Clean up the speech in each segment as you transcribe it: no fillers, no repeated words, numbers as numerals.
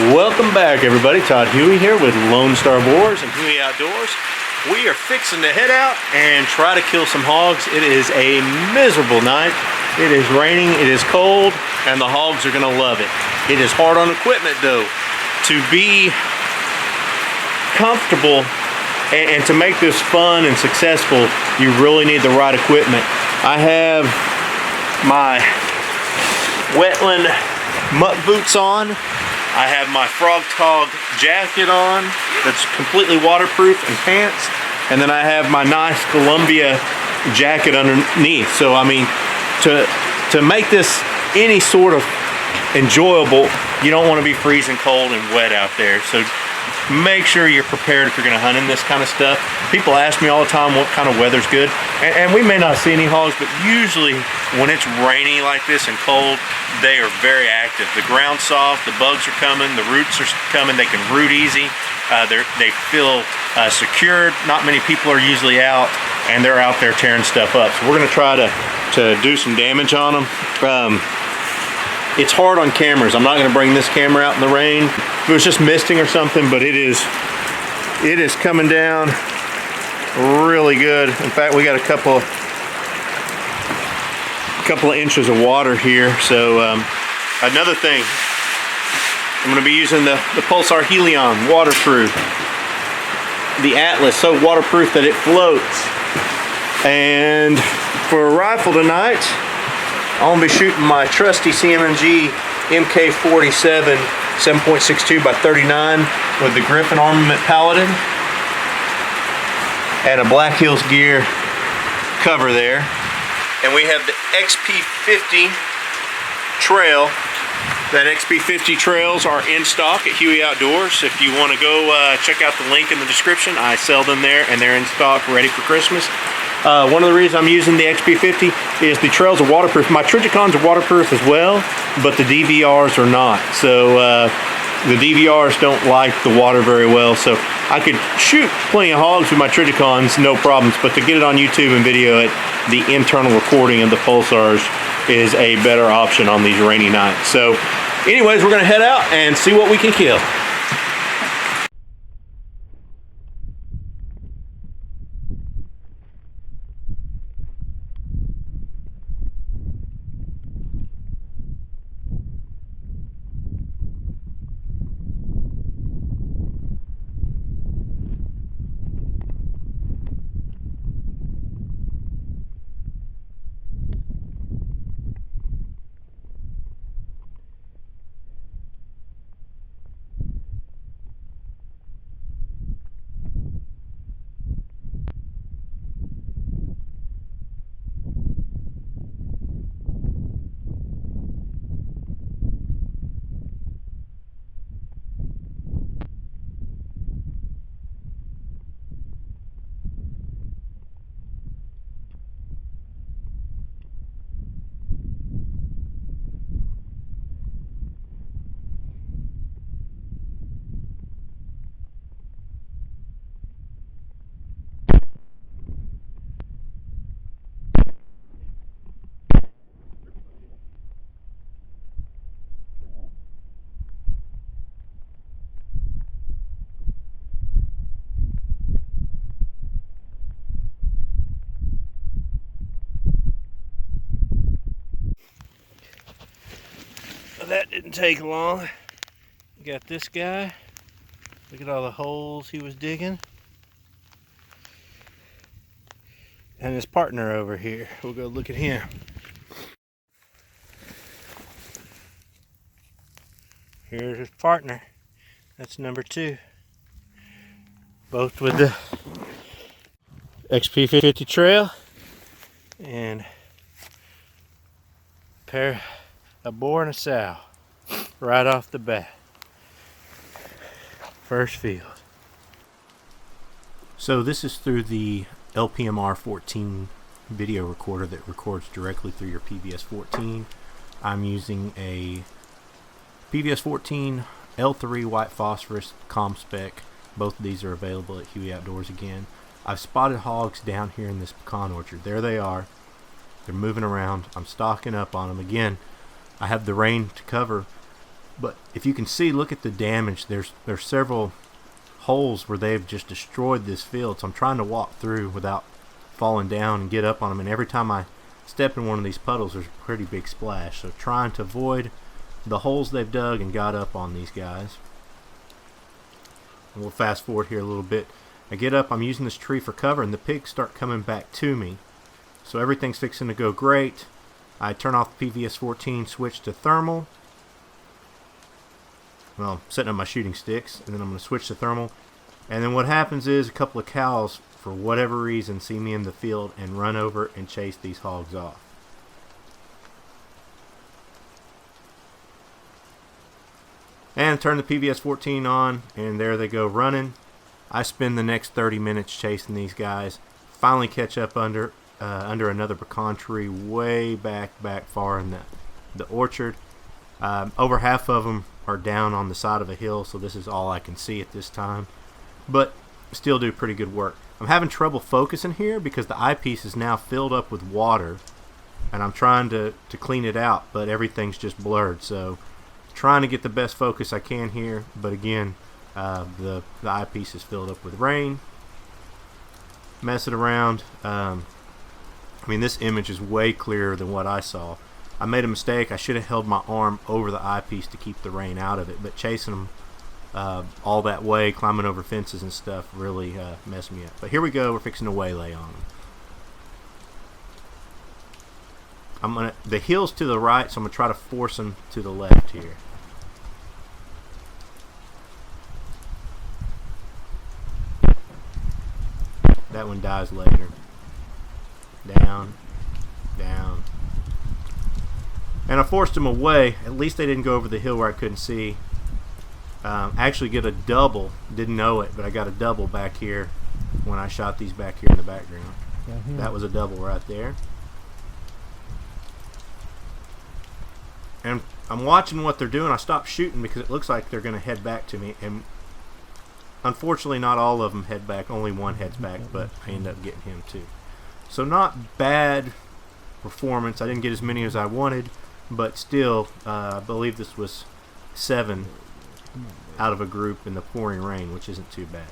Welcome back, everybody. Todd Huey here with Lone Star Boars and Huey Outdoors. We are fixing to head out and try to kill some hogs. It is a miserable night. It is raining, it is cold, and the hogs are gonna love it. It is hard on equipment though. To be comfortable and to make this fun and successful, you really need the right equipment. I have my wetland muck boots on. I have my Frog Tog jacket on that's completely waterproof and pants, and then I have my nice Columbia jacket underneath. So I mean, to make this any sort of enjoyable, you don't want to be freezing cold and wet out there. So make sure you're prepared if you're going to hunt in this kind of stuff. People ask me all the time what kind of weather's good, and we may not see any hogs, but usually when it's rainy like this and cold, they are very active. The ground's soft, the bugs are coming, the roots are coming, they can root easy, they feel secured. Not many people are usually out, and they're out there tearing stuff up. So we're going to try to do some damage on them. It's hard on cameras. I'm not going to bring this camera out in the rain. If it was just misting or something, but it is coming down really good. In fact, we got a couple of inches of water here. So another thing, I'm going to be using the Pulsar Helion waterproof. The Atlas, so waterproof that it floats. And for a rifle tonight, I'm going to be shooting my trusty CMMG MK47 7.62 by 39 with the Griffin Armament Paladin and a Black Hills Gear cover there. And we have the XP50 Trail. That XP50 Trails are in stock at Huey Outdoors. If you want to go check out the link in the description, I sell them there and they're in stock ready for Christmas. One of the reasons I'm using the XP50 is the trails are waterproof. My Trigicons are waterproof as well, but the DVRs are not. So the DVRs don't like the water very well. So I could shoot plenty of hogs with my Trigicons, no problems, but to get it on YouTube and video it, the internal recording of the Pulsars is a better option on these rainy nights. So anyways, we're gonna head out and see what we can kill. That didn't take long. Got this guy. Look at all the holes he was digging. And his partner over here. We'll go look at him. Here's his partner. That's number 2. Both with the XP50 Trail and a boar and a sow right off the bat. First field. So this is through the LPMR 14 video recorder that records directly through your PVS 14. I'm using a PVS 14 L3 white phosphorus comm spec. Both of these are available at Huey Outdoors again. I've spotted hogs down here in this pecan orchard. There they are. They're moving around. I'm stocking up on them. Again, I have the rain to cover But if you can see, look at the damage. There's several holes where they've just destroyed this field. So I'm trying to walk through without falling down and get up on them. And every time I step in one of these puddles, there's a pretty big splash. So trying to avoid the holes they've dug and got up on these guys. And we'll fast forward here a little bit. I get up, I'm using this tree for cover, and the pigs start coming back to me. So everything's fixing to go great. I turn off the PVS-14, switch to thermal. Well, I'm setting up my shooting sticks, and then I'm going to switch to thermal. And then what happens is a couple of cows, for whatever reason, see me in the field and run over and chase these hogs off. And turn the PVS-14 on, and there they go running. I spend the next 30 minutes chasing these guys. Finally catch up under another pecan tree way back far in the orchard. Over half of them are down on the side of a hill, so this is all I can see at this time. But still do pretty good work. I'm having trouble focusing here because the eyepiece is now filled up with water, and I'm trying to clean it out, but everything's just blurred. So trying to get the best focus I can here, but again, the eyepiece is filled up with rain. Messing around. I mean, this image is way clearer than what I saw. I made a mistake. I should have held my arm over the eyepiece to keep the rain out of it, but chasing them all that way, climbing over fences and stuff, really messed me up. But here we go. We're fixing to waylay on them. The hill's to the right, so I'm gonna try to force them to the left here. That one dies later. Down, down. And I forced them away. At least they didn't go over the hill where I couldn't see. Actually get a double. Didn't know it, but I got a double back here when I shot these back here in the background. That was a double right there. And I'm watching what they're doing. I stopped shooting because it looks like they're going to head back to me. And unfortunately, not all of them head back. Only one heads back, but I end up getting him too. So not bad performance. I didn't get as many as I wanted, but still, I believe this was 7 out of a group in the pouring rain, which isn't too bad.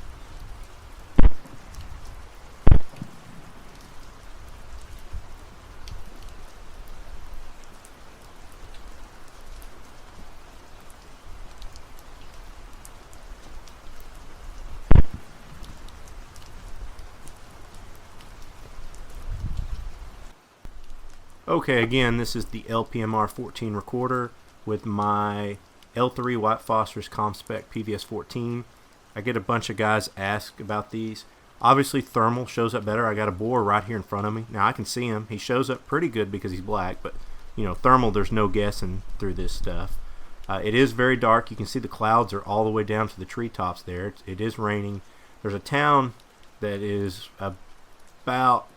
Okay, again, this is the LPMR-14 recorder with my L3 white phosphorus ComSpec PVS-14. I get a bunch of guys ask about these. Obviously, thermal shows up better. I got a boar right here in front of me. Now, I can see him. He shows up pretty good because he's black, but, you know, thermal, there's no guessing through this stuff. It is very dark. You can see the clouds are all the way down to the treetops there. It is raining. There's a town that is about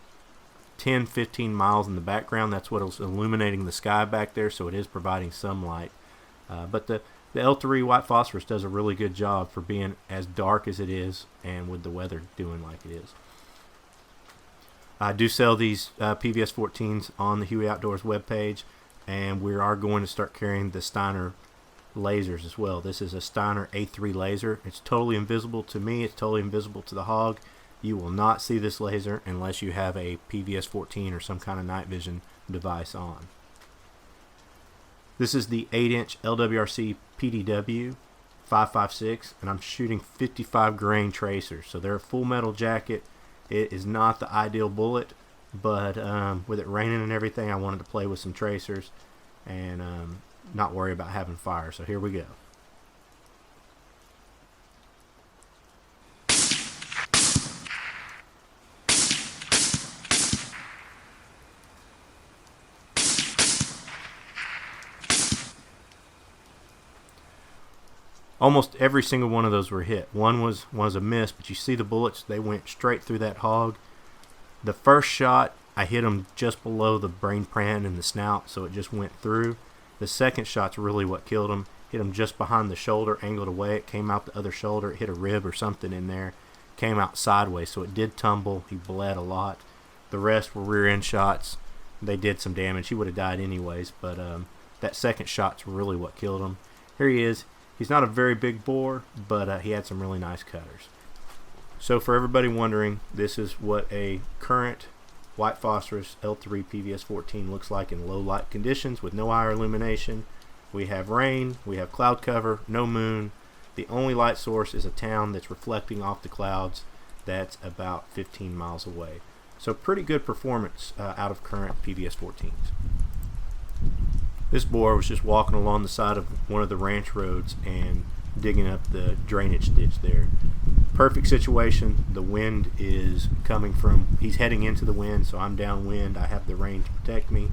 10-15 miles in the background. That's what is illuminating the sky back there, so it is providing some light. But the L3 white phosphorus does a really good job for being as dark as it is and with the weather doing like it is. I do sell these PVS-14s on the Huey Outdoors webpage, and we are going to start carrying the Steiner lasers as well. This is a Steiner A3 laser. It's totally invisible to me. It's totally invisible to the hog. You will not see this laser unless you have a PVS-14 or some kind of night vision device on. This is the 8-inch LWRC PDW 5.56, and I'm shooting 55 grain tracers. So they're a full metal jacket. It is not the ideal bullet, but with it raining and everything, I wanted to play with some tracers and not worry about having fire. So here we go. Almost every single one of those were hit. One was a miss, but you see the bullets, they went straight through that hog. The first shot, I hit him just below the brain pan and the snout, so it just went through. The second shot's really what killed him. Hit him just behind the shoulder, angled away. It came out the other shoulder. It hit a rib or something in there. Came out sideways, so it did tumble. He bled a lot. The rest were rear end shots. They did some damage. He would have died anyways, but that second shot's really what killed him. Here he is. He's not a very big bore, but he had some really nice cutters. So for everybody wondering, this is what a current white phosphorus L3 PVS-14 looks like in low light conditions with no higher illumination. We have rain, we have cloud cover, no moon. The only light source is a town that's reflecting off the clouds that's about 15 miles away. So pretty good performance out of current PVS-14s. This bore was just walking along the side of one of the ranch roads and digging up the drainage ditch there. Perfect situation. The wind is coming from, he's heading into the wind, so I'm downwind. I have the rain to protect me.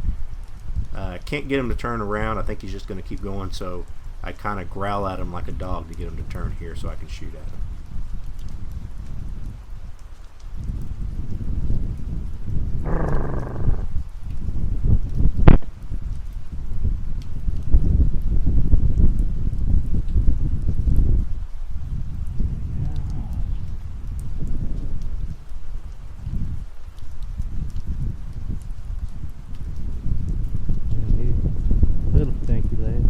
Can't get him to turn around. I think he's just going to keep going, so I kind of growl at him like a dog to get him to turn here so I can shoot at him. Little stinky leg.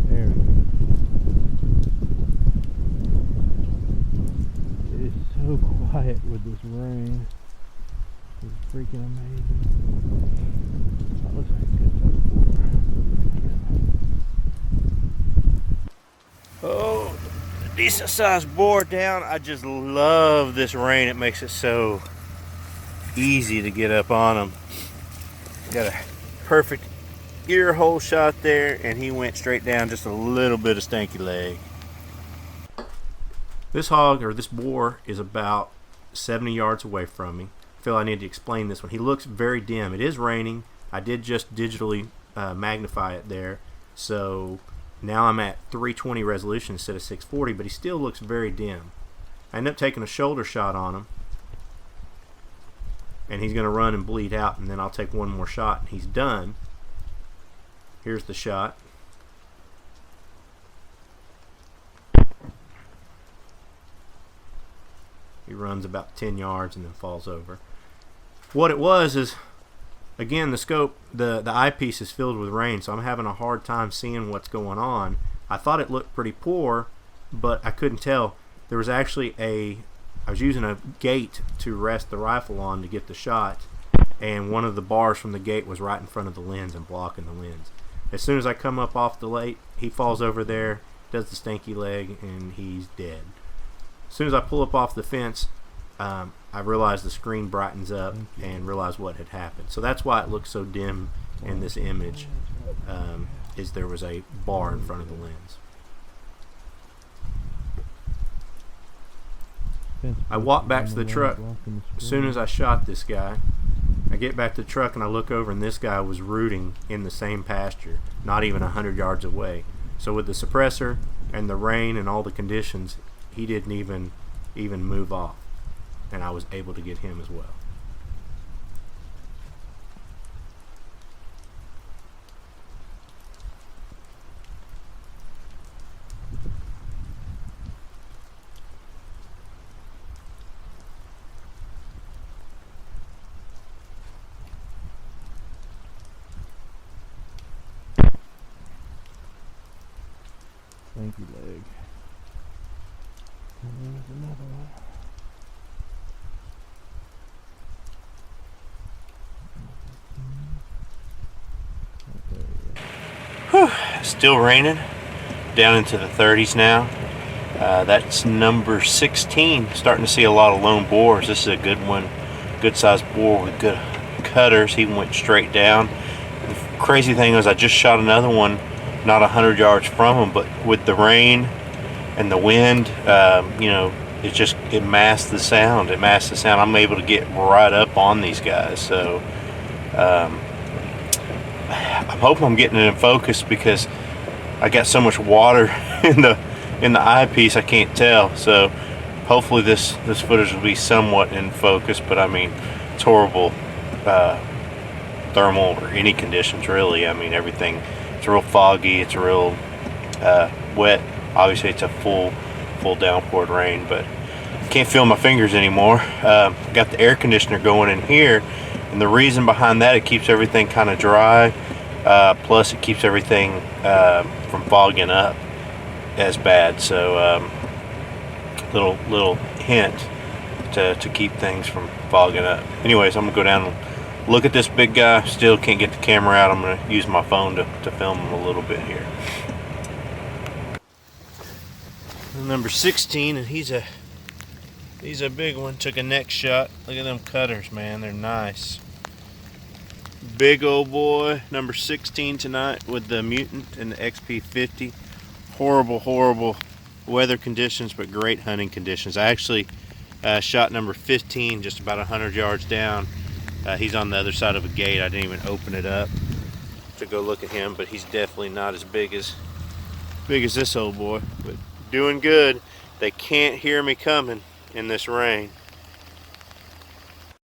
There we go. It is so quiet with this rain. It's freaking amazing. That looks like a good size boar. Oh, decent sized boar down. I just love this rain. It makes it so easy to get up on him. Got a perfect ear hole shot there, and he went straight down, just a little bit of stanky leg. This hog, or this boar, is about 70 yards away from me. I feel I need to explain this one. He looks very dim. It is raining. I did just digitally magnify it there, so now I'm at 320 resolution instead of 640, but he still looks very dim. I end up taking a shoulder shot on him, and he's going to run and bleed out, and then I'll take one more shot and he's done. Here's the shot. He runs about 10 yards and then falls over. What it was is, again, the scope, the eyepiece is filled with rain, so I'm having a hard time seeing what's going on. I thought it looked pretty poor, but I couldn't tell. There was actually I was using a gate to rest the rifle on to get the shot, and one of the bars from the gate was right in front of the lens and blocking the lens. As soon as I come up off the late, he falls over there, does the stanky leg, and he's dead. As soon as I pull up off the fence, I realize the screen brightens up and realize what had happened. So that's why it looks so dim in this image, is there was a bar in front of the lens. I walk back to the truck. As soon as I shot this guy, I get back to the truck and I look over, and this guy was rooting in the same pasture, not even 100 yards away. So with the suppressor and the rain and all the conditions, he didn't even move off, and I was able to get him as well. Thank you, leg. And there's another one. Still raining, down into the 30s now. That's number 16. Starting to see a lot of lone boars. This is a good one, good sized boar with good cutters. He went straight down. The crazy thing was I just shot another one not 100 yards from him, but with the rain and the wind, you know, it masked the sound. I'm able to get right up on these guys. So I'm hoping I'm getting it in focus, because I got so much water in the eyepiece I can't tell. So hopefully this footage will be somewhat in focus. But I mean, it's horrible thermal or any conditions really. I mean, everything. It's real foggy. It's real wet. Obviously, it's a full downpoured rain, but I can't feel my fingers anymore. Got the air conditioner going in here, and the reason behind that, it keeps everything kind of dry. Plus, it keeps everything from from fogging up as bad. So little hint to keep things from fogging up. Anyways, I'm gonna go down and look at this big guy. Still can't get the camera out. I'm gonna use my phone to film him a little bit here. Number 16, and he's a big one. Took a neck shot. Look at them cutters, man. They're nice. Big old boy, number 16 tonight with the Mutant and the XP50. Horrible weather conditions, but great hunting conditions. I actually shot number 15 just about 100 yards down. He's on the other side of a gate. I didn't even open it up to go look at him, but he's definitely not as big as this old boy. But doing good. They can't hear me coming in this rain.